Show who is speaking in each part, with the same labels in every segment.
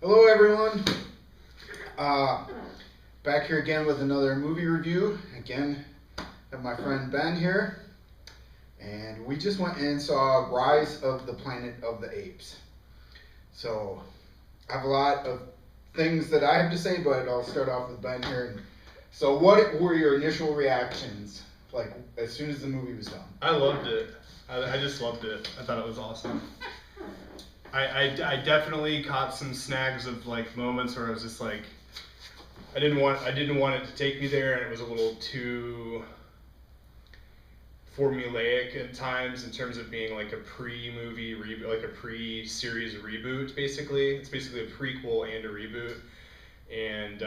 Speaker 1: Hello, everyone. Back here again with another movie review. Again, have my friend Ben here, and we just went and saw Rise of the Planet of the Apes. So, I have a lot of things that I have to say, but I'll start off with Ben here. So, what were your initial reactions, like as soon as the movie was done?
Speaker 2: I loved it. I just loved it. I thought it was awesome. I definitely caught some snags of like moments where I was just like, I didn't want it to take me there, and it was a little too formulaic at times in terms of being like a pre-movie reboot, like a pre-series reboot. Basically, it's basically a prequel and a reboot, and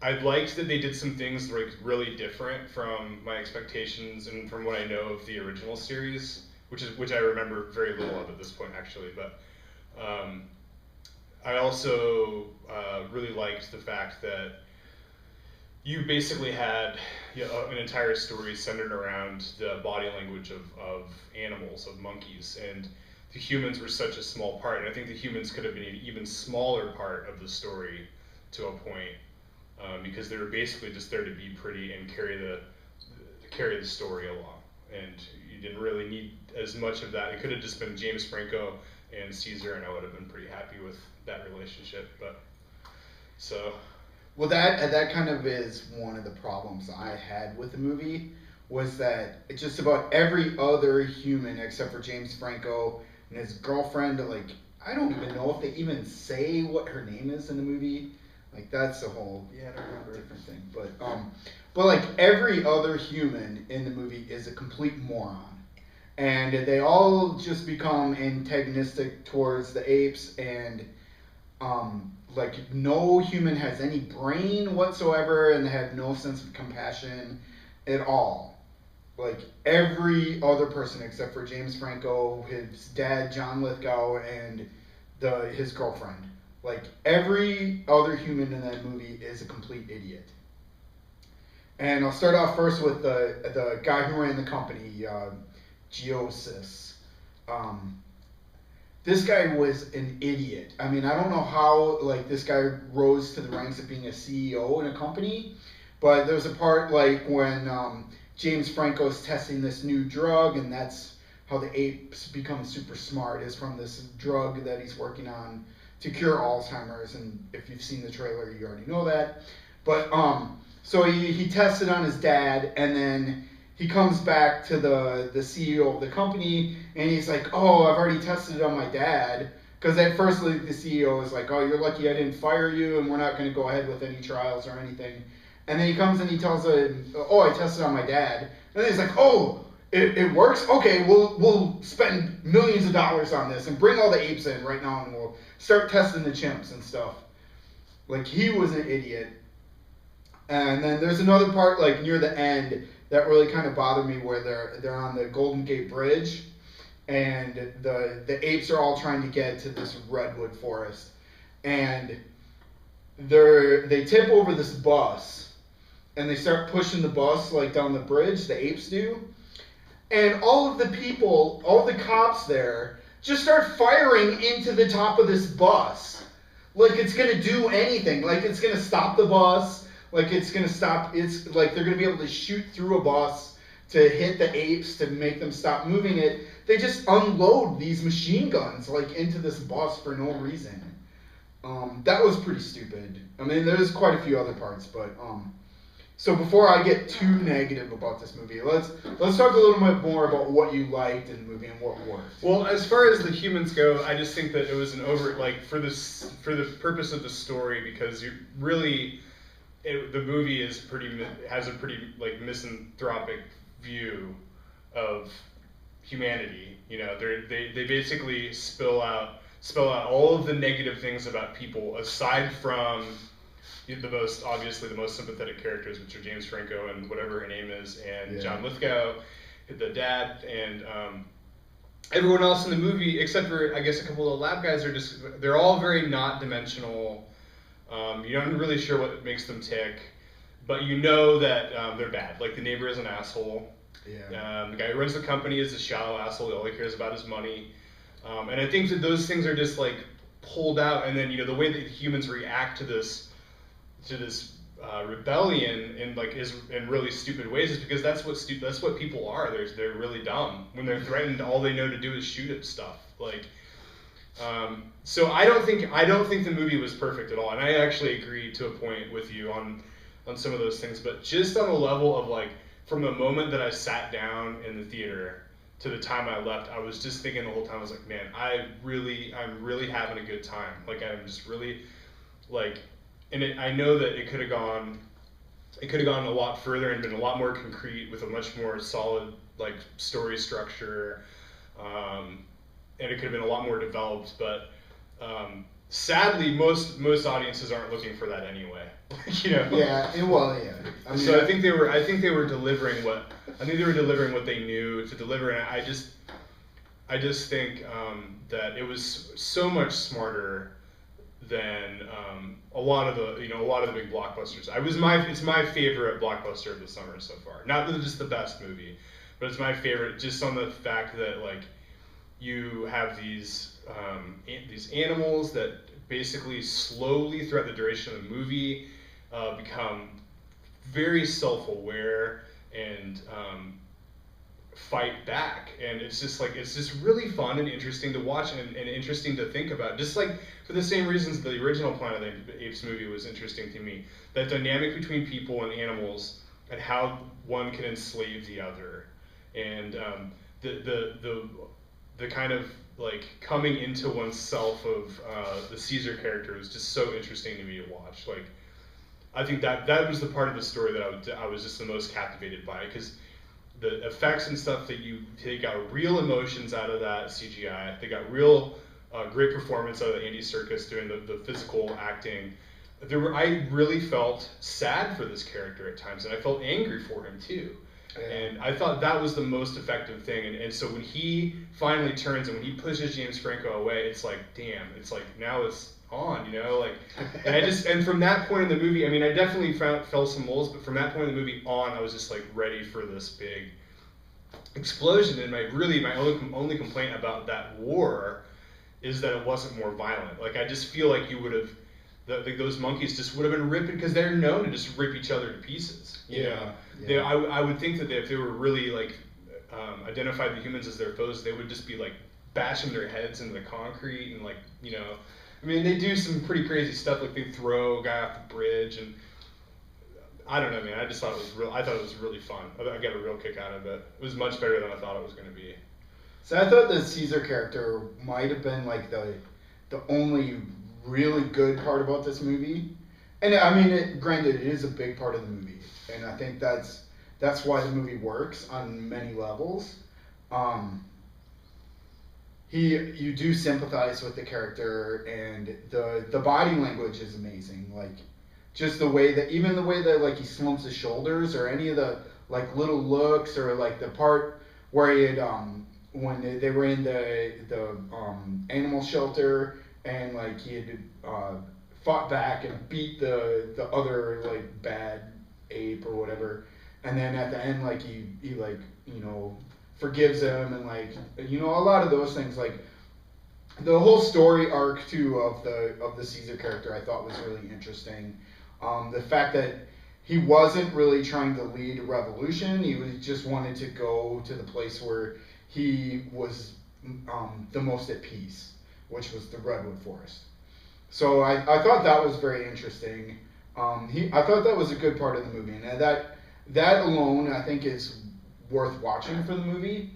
Speaker 2: I liked that they did some things like really different from my expectations and from what I know of the original series, which I remember very little of at this point actually. But I also really liked the fact that you basically had an entire story centered around the body language of animals, of monkeys, and the humans were such a small part. And I think the humans could have been an even smaller part of the story to a point. Because they were basically just there to be pretty and carry the story along, and you didn't really need as much of that. It could have just been James Franco and Caesar, and I would have been pretty happy with that relationship. But so,
Speaker 1: well, that kind of is one of the problems I had with the movie, was that just about every other human except for James Franco and his girlfriend, like, I don't even know if they even say what her name is in the movie. Like, that's a whole different thing. But like every other human in the movie is a complete moron. And they all just become antagonistic towards the apes, and like no human has any brain whatsoever, and they have no sense of compassion at all. Like every other person except for James Franco, his dad John Lithgow, and his girlfriend. Like, every other human in that movie is a complete idiot. And I'll start off first with the guy who ran the company, Geosis. This guy was an idiot. I mean, I don't know how, like, this guy rose to the ranks of being a CEO in a company, but there's a part, like, when James Franco's testing this new drug, and that's how the apes become super smart, is from this drug that he's working on to cure Alzheimer's, and if you've seen the trailer, you already know that. But so he tested on his dad, and then he comes back to the CEO of the company, and he's like, "Oh, I've already tested it on my dad." Because at first, like, the CEO is like, "Oh, you're lucky I didn't fire you, and we're not going to go ahead with any trials or anything." And then he comes and he tells him, "Oh, I tested on my dad." And then he's like, "Oh, it works? Okay, we'll spend millions of dollars on this and bring all the apes in right now, and we'll start testing the chimps and stuff." Like, he was an idiot. And then there's another part, like, near the end that really kind of bothered me, where they're on the Golden Gate Bridge, and the apes are all trying to get to this redwood forest, and they tip over this bus, and they start pushing the bus, like, down the bridge. The apes do. And all of the people, all the cops there, just start firing into the top of this bus. Like it's going to do anything. Like it's going to stop the bus. Like it's going to stop. It's like they're going to be able to shoot through a bus to hit the apes to make them stop moving it. They just unload these machine guns like into this bus for no reason. That was pretty stupid. I mean, there's quite a few other parts, but so before I get too negative about this movie, let's talk a little bit more about what you liked in the movie and what worked.
Speaker 2: Well, as far as the humans go, I just think that it was an for the purpose of the story, because the movie has a pretty like misanthropic view of humanity. You know, they basically spell out all of the negative things about people, aside from obviously the most sympathetic characters, which are James Franco and whatever her name is, and John Lithgow, the dad, and everyone else in the movie, except for I guess a couple of the lab guys, they're all very not dimensional. You're not really sure what makes them tick, but you know that they're bad. Like the neighbor is an asshole.
Speaker 1: Yeah.
Speaker 2: The guy who runs the company is a shallow asshole. All he cares about is money. And I think that those things are just like pulled out, and then the way that the humans react to this rebellion in really stupid ways is because that's what people are. They're really dumb. When they're threatened, all they know to do is shoot at stuff. So I don't think the movie was perfect at all, and I actually agree to a point with you on some of those things. But just on the level of from the moment that I sat down in the theater to the time I left, I was just thinking the whole time, I was like, man, I'm really having a good time. I'm just really and I know that it could have gone a lot further and been a lot more concrete with a much more solid story structure, and it could have been a lot more developed. But sadly, most audiences aren't looking for that anyway.
Speaker 1: Yeah. Well, yeah.
Speaker 2: I mean, so I think they were delivering what they knew to deliver, and I just think that it was so much smarter than a lot of the big blockbusters. It's my favorite blockbuster of the summer so far. Not that it's just the best movie, but it's my favorite just on the fact that you have these animals that basically slowly throughout the duration of the movie become very self-aware and fight back, and it's just really fun and interesting to watch and interesting to think about, just for the same reasons the original Planet of the Apes movie was interesting to me. That dynamic between people and animals and how one can enslave the other, and the kind of coming into oneself of the Caesar character was just so interesting to me to watch. I think that was the part of the story that I was just the most captivated by, because the effects and stuff they got real emotions out of that CGI. They got real great performance out of Andy Serkis doing the physical acting. I really felt sad for this character at times, and I felt angry for him too. Yeah. And I thought that was the most effective thing. And so when he finally turns and when he pushes James Franco away, it's damn, it's now it's on, and from that point in the movie, I mean, I definitely fell some moles, but from that point in the movie on, I was just ready for this big explosion. And my only complaint about that war is that it wasn't more violent. I just feel you would have, those monkeys just would have been ripping, because they're known to just rip each other to pieces.
Speaker 1: Yeah.
Speaker 2: I would think that if they were really identified the humans as their foes, they would just be bashing their heads into the concrete and I mean, they do some pretty crazy stuff, they throw a guy off the bridge, and I don't know, man. I just thought I thought it was really fun. I got a real kick out of it. It was much better than I thought it was going to be.
Speaker 1: So I thought the Caesar character might have been the only really good part about this movie, and I mean, granted, it is a big part of the movie, and I think that's why the movie works on many levels. You do sympathize with the character, and the body language is amazing. Just the way that he slumps his shoulders, or any of the little looks, or the part where he had when they were in the animal shelter, and he had fought back and beat the other bad ape or whatever, and then at the end he forgives him, and a lot of those things, the whole story arc too of the Caesar character I thought was really interesting. The fact that he wasn't really trying to lead a revolution, he just wanted to go to the place where he was the most at peace, which was the Redwood Forest. So I thought that was very interesting. I thought that was a good part of the movie, and that alone I think is worth watching for the movie.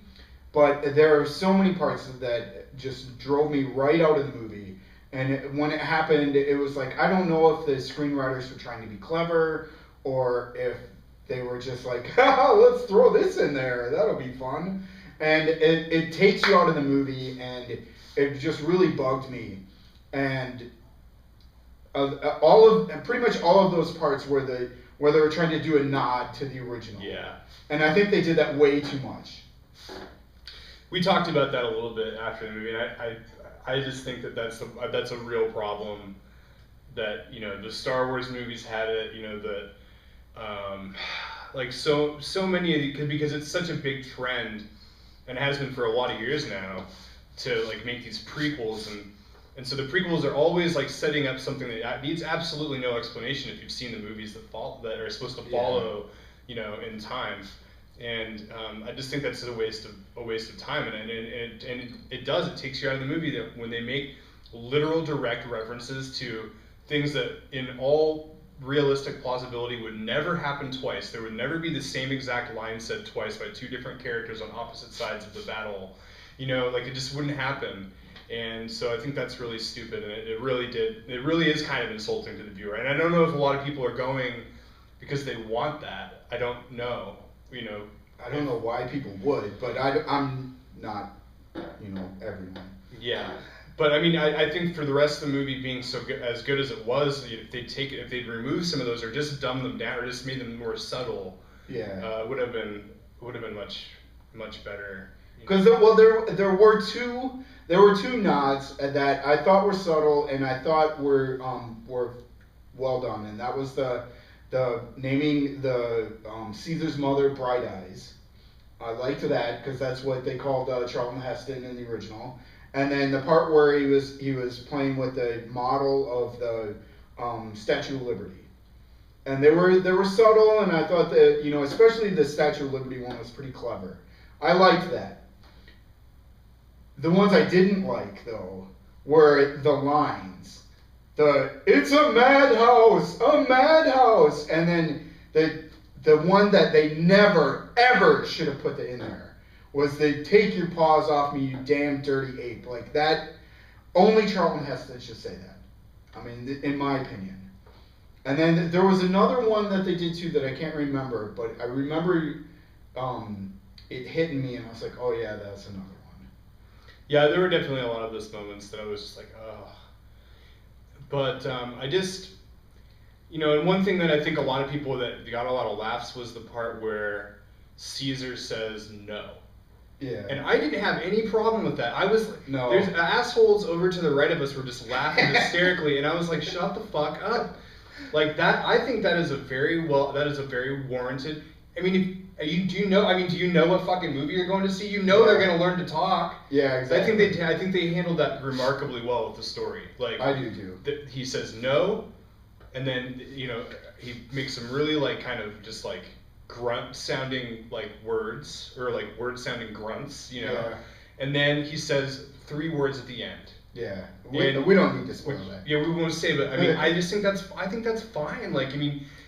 Speaker 1: But there are so many parts that just drove me right out of the movie. And when it happened, it was I don't know if the screenwriters were trying to be clever, or if they were just let's throw this in there, that'll be fun. And it takes you out of the movie, and it just really bugged me. And pretty much all of those parts where they were trying to do a nod to the original.
Speaker 2: Yeah.
Speaker 1: And I think they did that way too much.
Speaker 2: We talked about that a little bit after the movie, and I just think that's a real problem. That the Star Wars movies had it. So many of the, because it's such a big trend, and has been for a lot of years now, to make these prequels, and And so the prequels are always like setting up something that needs absolutely no explanation if you've seen the movies that are supposed to follow, in time. And I just think that's a waste of time, and it takes you out of the movie that when they make literal direct references to things that in all realistic plausibility would never happen twice. There would never be the same exact line said twice by two different characters on opposite sides of the battle. Like it just wouldn't happen. And so I think that's really stupid, and it really is kind of insulting to the viewer. And I don't know if a lot of people are going because they want that. I don't know.
Speaker 1: I don't know why people would, but I'm not, everyone.
Speaker 2: Yeah, but I mean, I think for the rest of the movie being as good as it was, if they'd removed some of those or just dumbed them down or just made them more subtle, would have been much better.
Speaker 1: Because there were two nods that I thought were subtle and I thought were well done, and that was the naming the Caesar's mother Bright Eyes. I liked that because that's what they called Charlton Heston in the original. And then the part where he was playing with the model of the Statue of Liberty, and they were subtle, and I thought that especially the Statue of Liberty one was pretty clever. I liked that. The ones I didn't like though were the lines. It's a madhouse, and then the one that they never ever should have put in there was they take your paws off me, you damn dirty ape. Like that, only Charlton Heston should say that. I mean, in my opinion. And then there was another one that they did too that I can't remember, but I remember it hitting me, and I was like, oh yeah, that's another one.
Speaker 2: Yeah, there were definitely a lot of those moments that I was just like, oh. But I just, and one thing that I think a lot of people that got a lot of laughs was the part where Caesar says no.
Speaker 1: Yeah.
Speaker 2: And I didn't have any problem with that. I was like,
Speaker 1: no.
Speaker 2: There's assholes over to the right of us were just laughing hysterically, and I was like, shut the fuck up. Like that, I think that is a very warranted. I mean, do you know what fucking movie you're going to see? They're going to learn to talk.
Speaker 1: Yeah, exactly.
Speaker 2: I think they handled that remarkably well with the story. Like
Speaker 1: I do too.
Speaker 2: He says no, and then he makes some really kind of just grunt sounding words or word sounding grunts,
Speaker 1: Yeah.
Speaker 2: And then he says 3 words at the end.
Speaker 1: Yeah, we don't need to spoil that.
Speaker 2: Yeah, we won't say, but I mean, I think that's fine.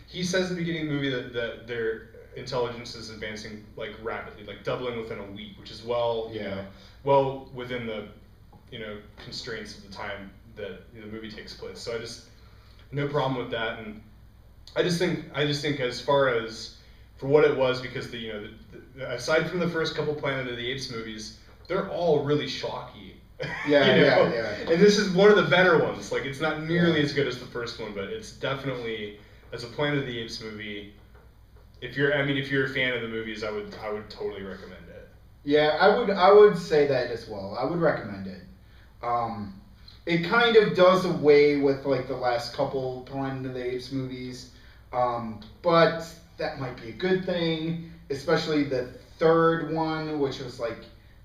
Speaker 2: He says at the beginning of the movie that their intelligence is advancing rapidly, doubling within a week, which is well within the constraints of the time that the movie takes place. So no problem with that, and I just think as far as for what it was, because aside from the first couple Planet of the Apes movies, they're all really schlocky.
Speaker 1: Yeah.
Speaker 2: And this is one of the better ones. It's not nearly as good as the first one, but it's definitely, as a Planet of the Apes movie, if you're a fan of the movies, I would totally recommend it.
Speaker 1: Yeah, I would say that as well. I would recommend it. It kind of does away with the last couple Planet of the Apes movies, but that might be a good thing, especially the third one, which was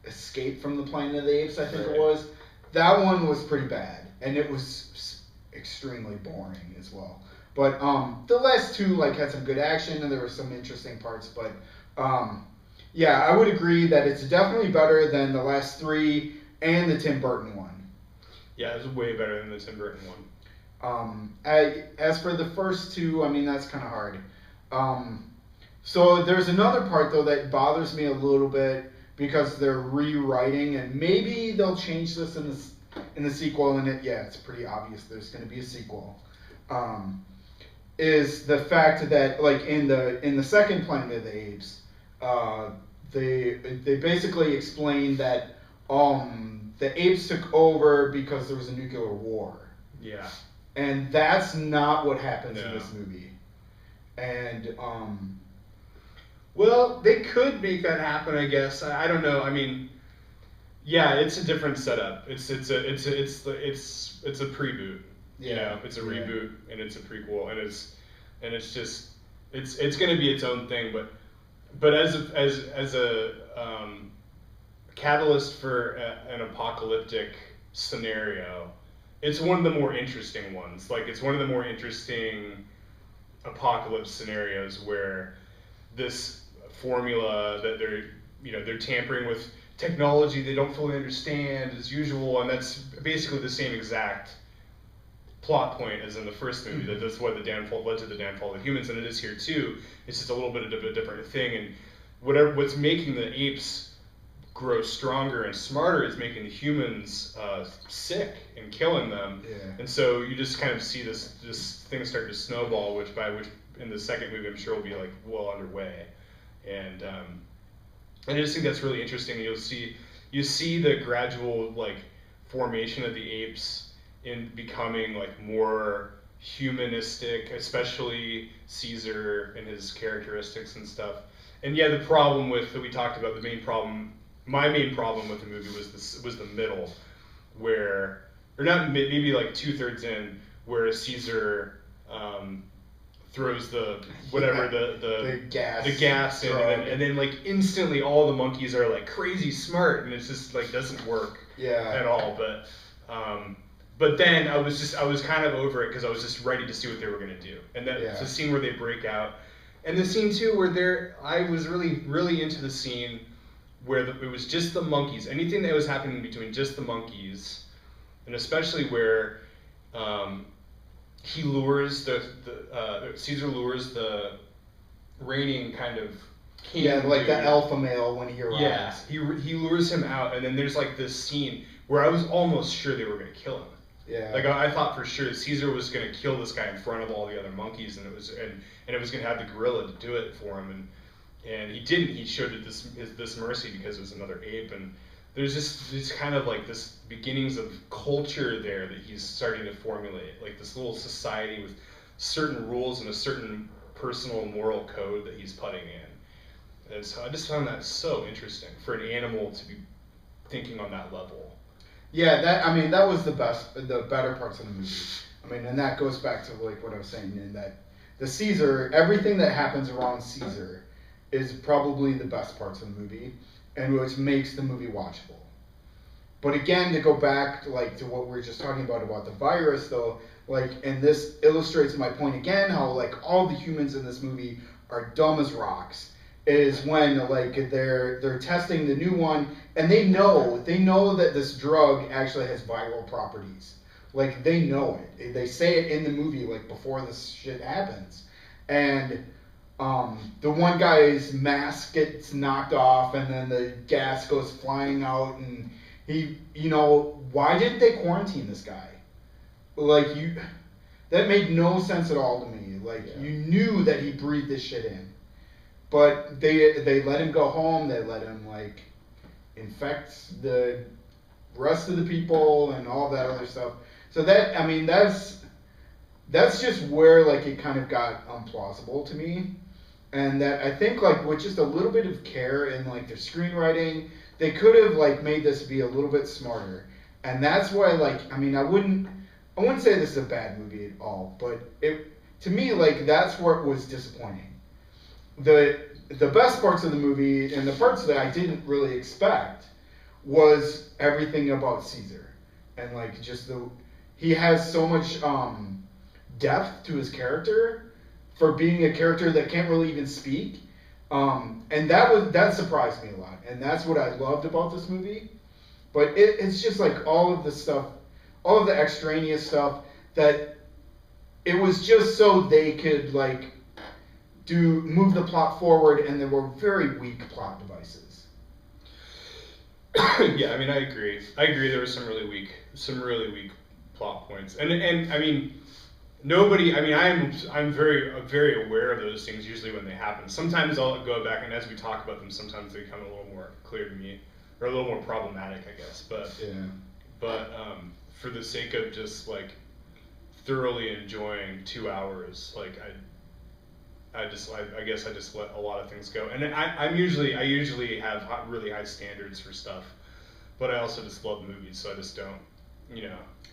Speaker 1: Escape from the Planet of the Apes, I think it was. That one was pretty bad, and it was extremely boring as well. But the last two had some good action, and there were some interesting parts. But yeah, I would agree that it's definitely better than the last 3 and the Tim Burton one.
Speaker 2: Yeah, it's way better than the Tim Burton one.
Speaker 1: As for the first 2, I mean, that's kind of hard. So there's another part though that bothers me a little bit, because they're rewriting, and maybe they'll change this in the sequel. And it's pretty obvious there's going to be a sequel. Is the fact that in the second Planet of the Apes, they basically explained that the apes took over because there was a nuclear war.
Speaker 2: Yeah.
Speaker 1: And that's not what happens in this movie. And
Speaker 2: well, they could make that happen, I guess. I don't know. I mean, yeah, it's a different setup. It's a preboot. It's a reboot, and it's a prequel, and it's going to be its own thing. But as a catalyst for an apocalyptic scenario, it's one of the more interesting ones. Like, it's one of the more interesting apocalypse scenarios where this formula that they're tampering with technology they don't fully understand as usual, and that's basically the same exact plot point as in the first movie. That that's what the downfall led to the downfall of humans, and it is here too. It's just a little bit of a different thing, and what's making the apes grow stronger and smarter is making the humans sick and killing them.
Speaker 1: Yeah.
Speaker 2: And so you just kind of see this thing start to snowball, which in the second movie I'm sure will be like well underway. And I just think that's really interesting. You see the gradual like formation of the apes in becoming like more humanistic, especially Caesar and his characteristics and stuff. And yeah, the problem that we talked about, my main problem with the movie was the middle, where, or not, maybe like 2/3 in, where Caesar throws the gas in, and then like instantly all the monkeys are like crazy smart, and it's just like doesn't work at all. But then I was kind of over it because I was just ready to see what they were gonna do, and that's the scene where they break out, and the scene too where I was really into the scene where it was just the monkeys, anything that was happening between just the monkeys, and especially where he lures Caesar lures the reigning kind of king.
Speaker 1: Yeah, like the alpha male when he arrives.
Speaker 2: Yeah, he lures him out, and then there's like this scene where I was almost sure they were gonna kill him.
Speaker 1: Yeah.
Speaker 2: Like I thought for sure Caesar was gonna kill this guy in front of all the other monkeys, and it was gonna have the gorilla to do it for him, and he didn't. He showed it this mercy because it was another ape, and there's just kind of like this beginnings of culture there that he's starting to formulate, like this little society with certain rules and a certain personal moral code that he's putting in. And so I just found that so interesting for an animal to be thinking on that level.
Speaker 1: Yeah, that was the better parts of the movie. I mean, and that goes back to like what I was saying, in that the Caesar, everything that happens around Caesar is probably the best parts of the movie, and which makes the movie watchable. But again, to go back to what we were just talking about the virus, though, like, and this illustrates my point again, how like all the humans in this movie are dumb as rocks, is when like they're testing the new one, and they know that this drug actually has viral properties. Like, they know it. They say it in the movie like before this shit happens, and the one guy's mask gets knocked off, and then the gas goes flying out, and why didn't they quarantine this guy? Like, that made no sense at all to me. Like, you knew that he breathed this shit in, but they let him go home. They let him like infect the rest of the people and all that other stuff. So that's just where like it kind of got implausible to me. And that I think like with just a little bit of care in like their screenwriting, they could have like made this be a little bit smarter. And that's why I wouldn't say this is a bad movie at all, but to me like that's where it was disappointing. The best parts of the movie, and the parts that I didn't really expect, was everything about Caesar, and like just he has so much depth to his character for being a character that can't really even speak, and that surprised me a lot, and that's what I loved about this movie. But it's just like all of the stuff, all of the extraneous stuff, that it was just so they could like move the plot forward, and there were very weak plot devices.
Speaker 2: Yeah, I mean, I agree. There were some really weak plot points, and I mean, nobody. I mean, I'm very aware of those things usually when they happen. Sometimes I'll go back, and as we talk about them, sometimes they become a little more clear to me, or a little more problematic, I guess. But for the sake of just like thoroughly enjoying 2 hours, like I guess I just let a lot of things go, and I usually have really high standards for stuff, but I also just love movies, so I just don't,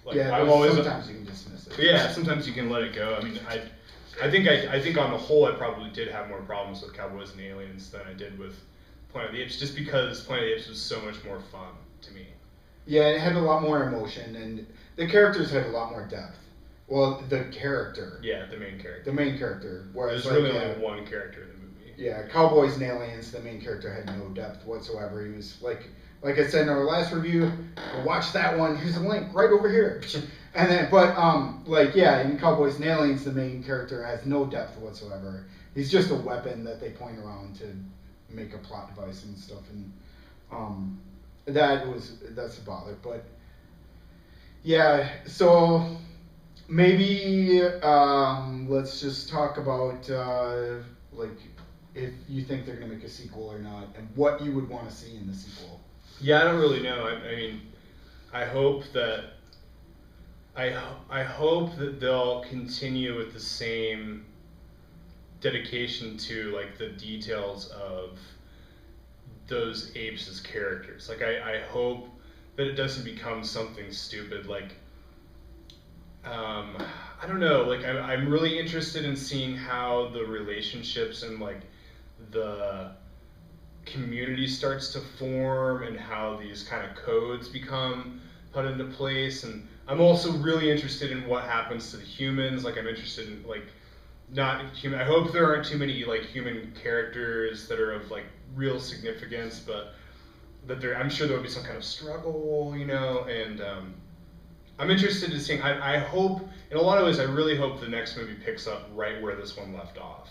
Speaker 2: like I'm always
Speaker 1: sometimes you can dismiss it.
Speaker 2: Yeah, sometimes you can let it go. I mean, I think on the whole I probably did have more problems with Cowboys and Aliens than I did with Planet of the Apes, just because Planet of the Apes was so much more fun to me.
Speaker 1: Yeah, it had a lot more emotion, and the characters had a lot more depth. Well, the character.
Speaker 2: Yeah, the main character.
Speaker 1: The main character. Whereas
Speaker 2: There's really only one character in the movie.
Speaker 1: Yeah, Cowboys and Aliens, the main character had no depth whatsoever. He was like I said in our last review, watch that one. Here's a link right over here. And then, in Cowboys and Aliens, the main character has no depth whatsoever. He's just a weapon that they point around to make a plot device and stuff. And that's a bother. But yeah, so maybe let's just talk about if you think they're gonna make a sequel or not, and what you would want to see in the sequel.
Speaker 2: Yeah, I don't really know. I mean, I hope that they'll continue with the same dedication to like the details of those apes as characters. Like I hope that it doesn't become something stupid. Like I don't know. Like I'm really interested in seeing how the relationships and like the community starts to form and how these kind of codes become put into place. And I'm also really interested in what happens to the humans. Like I'm interested in like not human. I hope there aren't too many like human characters that are of like real significance, but that I'm sure there'll be some kind of struggle, you know. And I'm interested in seeing. I hope in a lot of ways. I really hope the next movie picks up right where this one left off.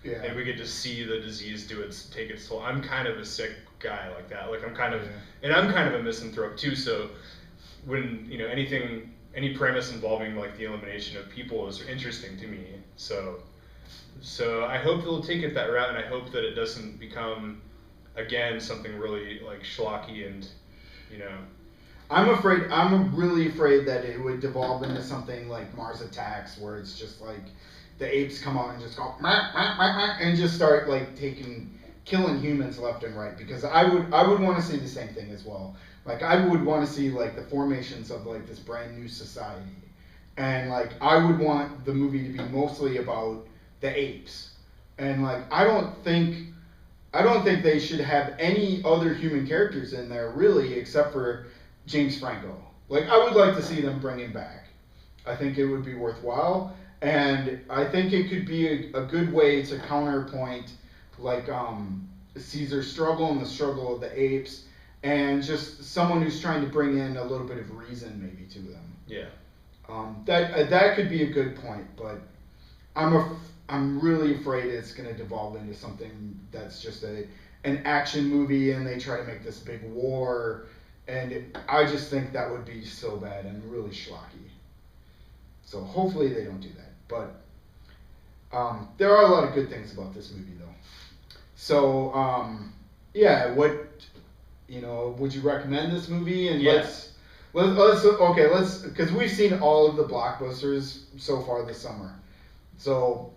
Speaker 1: Yeah.
Speaker 2: And we get to see the disease take its toll. I'm kind of a sick guy like that. Like I'm kind of a misanthrope too. So when any premise involving like the elimination of people is interesting to me. So I hope they'll take it that route, and I hope that it doesn't become again something really like schlocky and
Speaker 1: I'm really afraid that it would devolve into something like Mars Attacks, where it's just like the apes come out and just go mah, mah, mah, mah, and just start like killing humans left and right. Because I would want to see the same thing as well. Like I would want to see like the formations of like this brand new society, and like I would want the movie to be mostly about the apes. And like I don't think they should have any other human characters in there really, except for James Franco. Like I would like to see them bring him back. I think it would be worthwhile. And I think it could be a good way to counterpoint like Caesar's struggle and the struggle of the apes, and just someone who's trying to bring in a little bit of reason maybe to them.
Speaker 2: Yeah.
Speaker 1: That could be a good point, but I'm really afraid it's going to devolve into something that's just an action movie, and they try to make this big war, and I just think that would be so bad and really schlocky. So hopefully they don't do that. But there are a lot of good things about this movie, though. So would you recommend this movie? And let's because we've seen all of the blockbusters so far this summer. So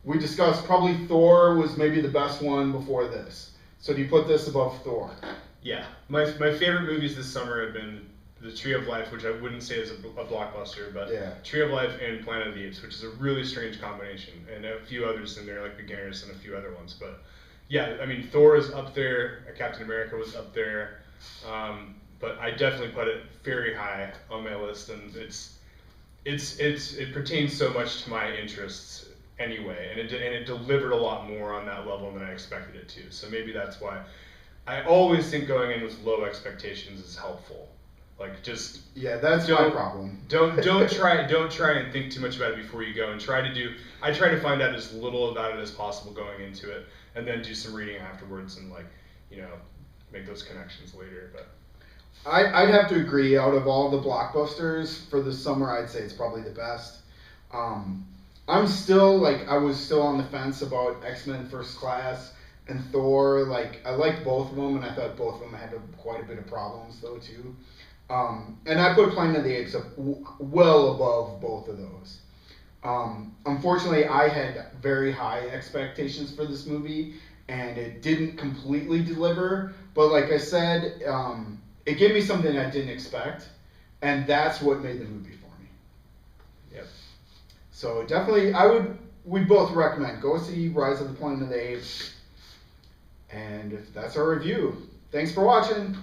Speaker 1: we discussed probably Thor was maybe the best one before this. So do you put this above Thor?
Speaker 2: Yeah, my favorite movies this summer have been The Tree of Life, which I wouldn't say is a blockbuster, but Tree of Life and Planet of the Apes, which is a really strange combination, and a few others in there, like Beginners and a few other ones. But yeah, I mean, Thor is up there, Captain America was up there, but I definitely put it very high on my list, and it pertains so much to my interests anyway, and it delivered a lot more on that level than I expected it to. So maybe that's why I always think going in with low expectations is helpful. Like just
Speaker 1: that's my problem.
Speaker 2: Don't try and think too much about it before you go, and I try to find out as little about it as possible going into it, and then do some reading afterwards and make those connections later. But
Speaker 1: I'd have to agree. Out of all the blockbusters for this summer, I'd say it's probably the best. I was still on the fence about X-Men First Class and Thor. Like I liked both of them, and I thought both of them had quite a bit of problems though too. And I put Planet of the Apes up well above both of those. Unfortunately, I had very high expectations for this movie, and it didn't completely deliver. But like I said, it gave me something I didn't expect, and that's what made the movie for me.
Speaker 2: Yep.
Speaker 1: So definitely, we'd both recommend go see Rise of the Planet of the Apes. And that's our review. Thanks for watching.